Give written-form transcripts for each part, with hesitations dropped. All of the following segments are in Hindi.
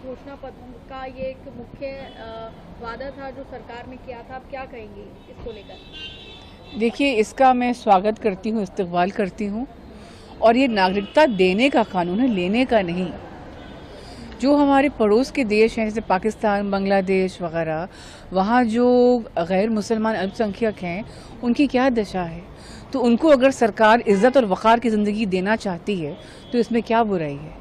घोषणा पत्र का ये एक मुख्य वादा था जो सरकार ने किया था, आप क्या कहेंगे इसको लेकर? देखिए, इसका मैं स्वागत करती हूँ, इस्तकबाल करती हूँ। और ये नागरिकता देने का कानून है, लेने का नहीं। जो हमारे पड़ोस के देश हैं जैसे पाकिस्तान, बांग्लादेश वगैरह, वहाँ जो गैर मुसलमान अल्पसंख्यक हैं उनकी क्या दशा है, तो उनको अगर सरकार इज़्ज़त और वक़ार की ज़िंदगी देना चाहती है तो इसमें क्या बुराई है।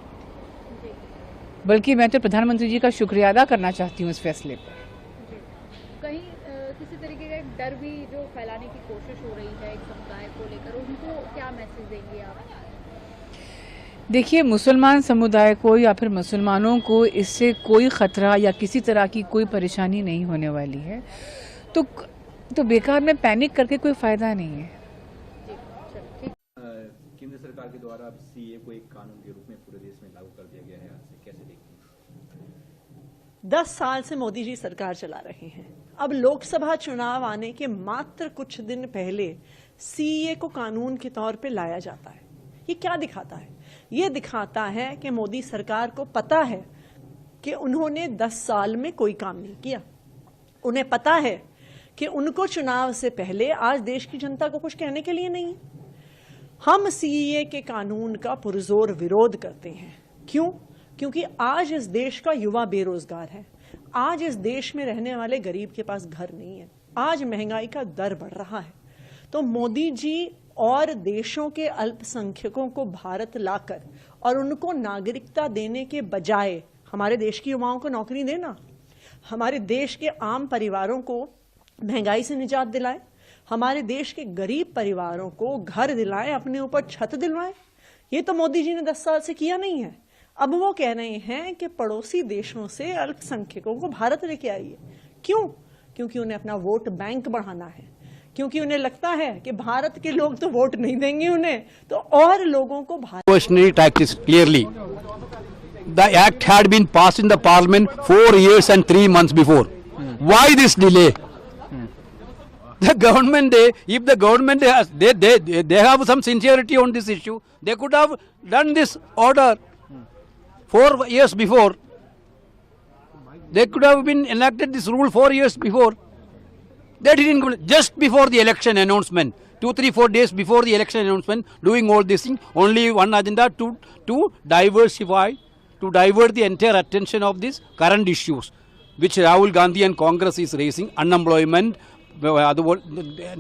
बल्कि मैं तो प्रधानमंत्री जी का शुक्रिया अदा करना चाहती हूँ इस फैसले पर। कहीं किसी तरीके का एक डर भी जो फैलाने की कोशिश हो रही है एक समुदाय को लेकर, उनको क्या मैसेज देंगे आप? देखिए, मुसलमान समुदाय को या फिर मुसलमानों को इससे कोई ख़तरा या किसी तरह की कोई परेशानी नहीं होने वाली है, तो बेकार में पैनिक करके कोई फ़ायदा नहीं है। केंद्र सरकार के द्वारा अब सीए को एक कानून के रूप में पूरे देश में लागू कर दिया गया है, आज से कैसे देखते हैं? 10 साल से मोदी जी सरकार चला रहे हैं। अब लोकसभा चुनाव आने के मात्र कुछ दिन पहले सीए को कानून के तौर पे लाया जाता है। ये क्या दिखाता है? ये दिखाता है कि मोदी सरकार को पता है कि उन्होंने 10 साल में कोई काम नहीं किया। उन्हें पता है कि उनको चुनाव से पहले आज देश की जनता को कुछ कहने के लिए नहीं। हम सीए के कानून का पुरजोर विरोध करते हैं। क्यों? क्योंकि आज इस देश का युवा बेरोजगार है। आज इस देश में रहने वाले गरीब के पास घर नहीं है। आज महंगाई का दर बढ़ रहा है। तो मोदी जी और देशों के अल्पसंख्यकों को भारत लाकर और उनको नागरिकता देने के बजाय हमारे देश के युवाओं को नौकरी देना, हमारे देश के आम परिवारों को महंगाई से निजात दिलाए, हमारे देश के गरीब परिवारों को घर दिलाएं, अपने ऊपर छत दिलवाएं, ये तो मोदी जी ने 10 साल से किया नहीं है। अब वो कह रहे हैं कि पड़ोसी देशों से अल्पसंख्यकों को भारत लेके आइए। क्यों? क्योंकि उन्हें अपना वोट बैंक बढ़ाना है, क्योंकि उन्हें लगता है कि भारत के लोग तो वोट नहीं देंगे उन्हें, तो और लोगों को Diversionary tax is clearly. The act had been passed in the parliament 4 years and 3 months before. Why this delay? The government, if the government has, they have some sincerity on this issue, they could have done this order 4 years before. They could have been enacted this rule 4 years before. They didn't. Just before the election announcement, 2, 3, 4 days before the election announcement, doing all this thing, only one agenda to diversify, to divert the entire attention of these current issues, which Rahul Gandhi and Congress is raising: unemployment,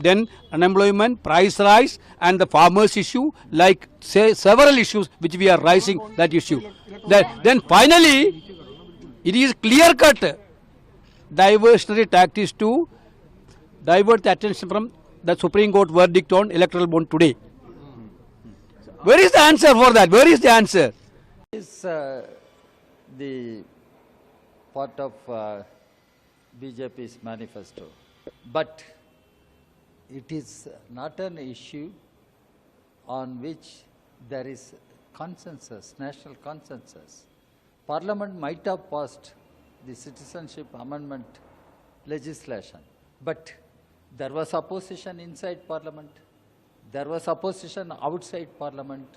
then unemployment, price rise, and the farmers issue, like say several issues which we are raising that issue. Then finally, it is clear-cut diversionary tactics to divert the attention from the Supreme Court verdict on electoral bond today. Where is the answer for that? Where is the answer? Is the part of BJP's manifesto, but it is not an issue on which there is consensus, national consensus. Parliament might have passed the citizenship amendment legislation, but there was opposition inside Parliament, there was opposition outside Parliament.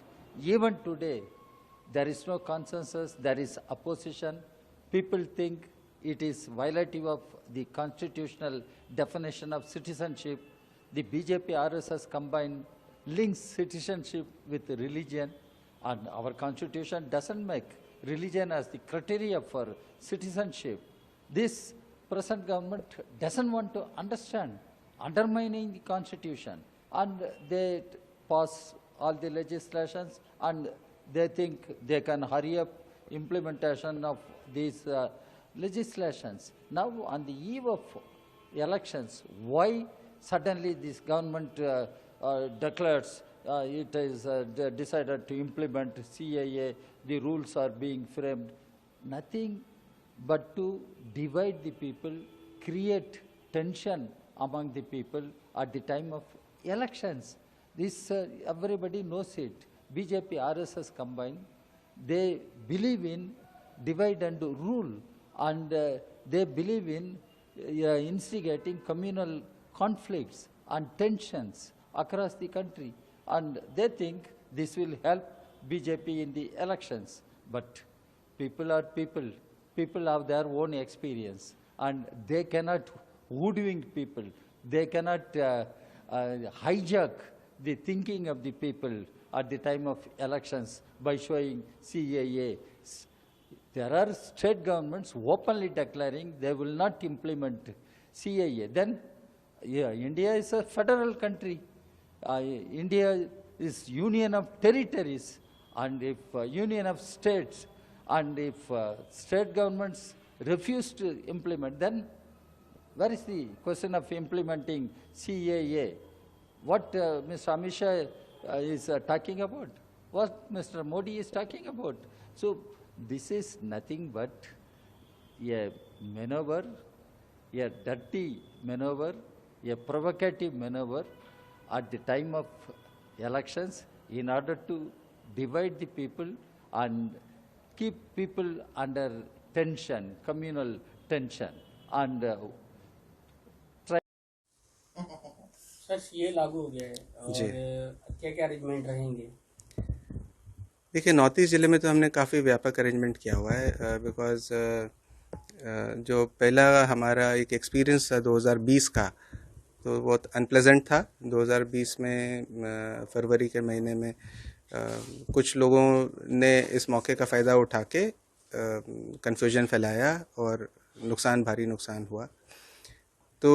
Even today, there is no consensus, there is opposition. People think it is violative of the constitutional definition of citizenship. The BJP RSS combine links citizenship with religion, and our constitution doesn't make religion as the criteria for citizenship. This present government doesn't want to understand, undermining the constitution, and they pass all the legislations, and they think they can hurry up implementation of these legislations. Now, on the eve of elections, why suddenly this government declares it is decided to implement CAA, the rules are being framed? Nothing but to divide the people, create tension among the people at the time of elections. This everybody knows it. BJP, RSS combined, they believe in divide and rule, and they believe in instigating communal conflicts and tensions across the country, and they think this will help BJP in the elections. But people are people. people have their own experience, and they cannot hoodwink people. They cannot hijack the thinking of the people at the time of elections by showing CAA. There are state governments openly declaring they will not implement CAA. Then, yeah, India is a federal country. India is union of territories, and if union of states, and if state governments refuse to implement, then where is the question of implementing CAA? What Mr. Amit Shah is talking about? What Mr. Modi is talking about? So this is nothing but a maneuver, a dirty maneuver, a provocative maneuver at the time of elections in order to divide the people and keep people under tension, communal tension, and sir ये लागू हो गया है और क्या क्या अरेंजमेंट रहेंगे? देखिए, नॉर्थ ईस्ट ज़िले में तो हमने काफ़ी व्यापक अरेंजमेंट किया हुआ है, बिकॉज़ जो पहला हमारा एक एक्सपीरियंस था 2020 का, तो बहुत अनप्लेजेंट था। 2020 में फरवरी के महीने में कुछ लोगों ने इस मौके का फ़ायदा उठा के कन्फ्यूजन फैलाया और भारी नुकसान हुआ। तो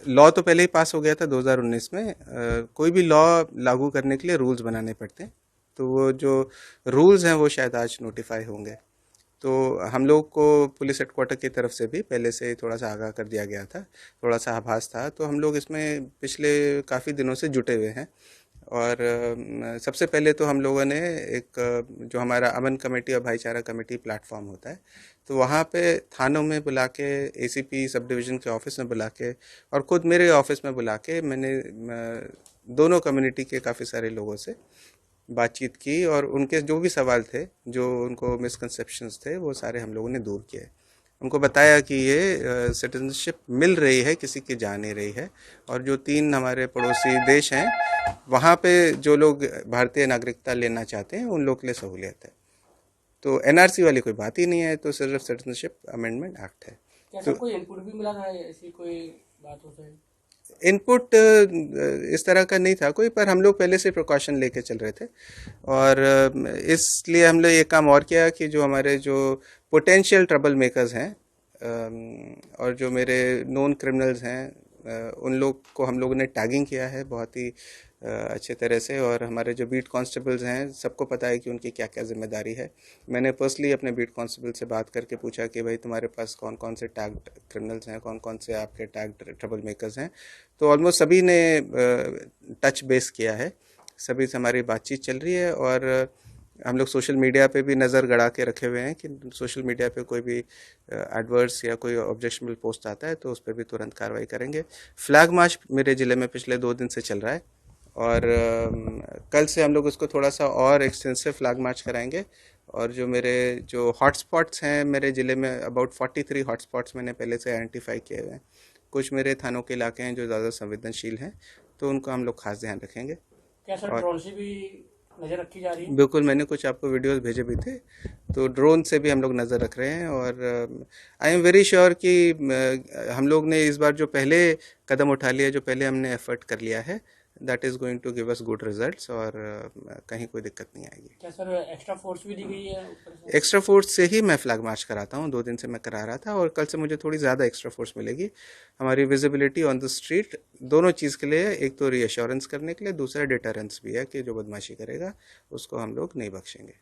लॉ तो पहले ही पास हो गया था 2019 में। कोई भी लॉ लागू करने के लिए रूल्स बनाने पड़ते हैं, तो वो जो रूल्स हैं वो शायद आज नोटिफाई होंगे। तो हम लोग को पुलिस हेडक्वार्टर की तरफ से भी पहले से थोड़ा सा आगाह कर दिया गया था, थोड़ा सा आभास था। तो हम लोग इसमें पिछले काफ़ी दिनों से जुटे हुए हैं। और सबसे पहले तो हम लोगों ने एक जो हमारा अमन कमेटी और भाईचारा कमेटी प्लेटफॉर्म होता है, तो वहाँ पे थानों में बुला के, एसीपी सब डिवीज़न के ऑफिस में बुला के और ख़ुद मेरे ऑफिस में बुला के मैंने दोनों कम्युनिटी के काफ़ी सारे लोगों से बातचीत की और उनके जो भी सवाल थे, जो उनको मिसकंसेप्शंस थे, वो सारे हम लोगों ने दूर किए। उनको बताया कि ये सिटीजनशिप मिल रही है, किसी की जा नहीं रही है, और जो 3 हमारे पड़ोसी देश हैं वहाँ पे जो लोग भारतीय नागरिकता लेना चाहते हैं उन लोग के लिए सहूलियत है। तो एनआरसी वाली कोई बात ही नहीं है, तो सिर्फ सिटीजनशिप अमेंडमेंट एक्ट है। क्या तो कोई इनपुट भी मिला था, ऐसी कोई बात हो है? इनपुट इस तरह का नहीं था कोई, पर हम लोग पहले से प्रिकॉशन लेके चल रहे थे और इसलिए हम लोग ये काम और किया कि जो हमारे जो पोटेंशियल ट्रबल मेकर्स हैं और जो मेरे नोन क्रिमिनल्स हैं उन लोग को हम लोगों ने टैगिंग किया है बहुत ही अच्छे तरह से। और हमारे जो बीट कांस्टेबल्स हैं सबको पता है कि उनकी क्या क्या जिम्मेदारी है। मैंने पर्सनली अपने बीट कांस्टेबल से बात करके पूछा कि भाई तुम्हारे पास कौन कौन से टैग्ड क्रिमिनल्स हैं, कौन कौन से आपके टैग्ड ट्रबल मेकर्स हैं। तो ऑलमोस्ट सभी ने टच बेस किया है, सभी से हमारी बातचीत चल रही है। और हम लोग सोशल मीडिया पे भी नज़र गड़ा के रखे हुए हैं कि सोशल मीडिया पे कोई भी एडवर्स या कोई ऑब्जेक्शनबल पोस्ट आता है तो उस पर भी तुरंत कार्रवाई करेंगे। फ्लैग मार्च मेरे ज़िले में पिछले 2 दिन से चल रहा है और कल से हम लोग उसको थोड़ा सा और एक्सटेंसिव फ्लैग मार्च कराएंगे। और जो मेरे जो हॉटस्पॉट्स हैं मेरे ज़िले में, अबाउट 43 हॉटस्पॉट्स मैंने पहले से आइडेंटिफाई किए हुए हैं। कुछ मेरे थानों के इलाके हैं जो ज़्यादा संवेदनशील हैं, तो उनको हम लोग खास ध्यान रखेंगे। क्या सर ड्रोन से भी नज़र रखी जा रही है? बिल्कुल, मैंने कुछ आपको वीडियोस भेजे भी थे, तो ड्रोन से भी हम लोग नज़र रख रहे हैं। और आई एम वेरी श्योर कि हम लोग ने इस बार जो पहले कदम उठा लिया, जो पहले हमने एफर्ट कर लिया है, that is going to give us good results और कहीं कोई दिक्कत नहीं आएगी। क्या सर एक्स्ट्रा फोर्स भी दी गई है ऊपर से? एक्स्ट्रा फोर्स से ही मैं फ्लैग मार्च कराता हूँ, 2 दिन से मैं करा रहा था और कल से मुझे थोड़ी ज़्यादा एक्स्ट्रा फोर्स मिलेगी। हमारी विजिबिलिटी ऑन द स्ट्रीट दोनों चीज़ के लिए, एक तो रीअश्योरेंस करने के लिए, दूसरा डिटरेंस भी है कि जो बदमाशी करेगा उसको हम लोग नहीं बख्शेंगे।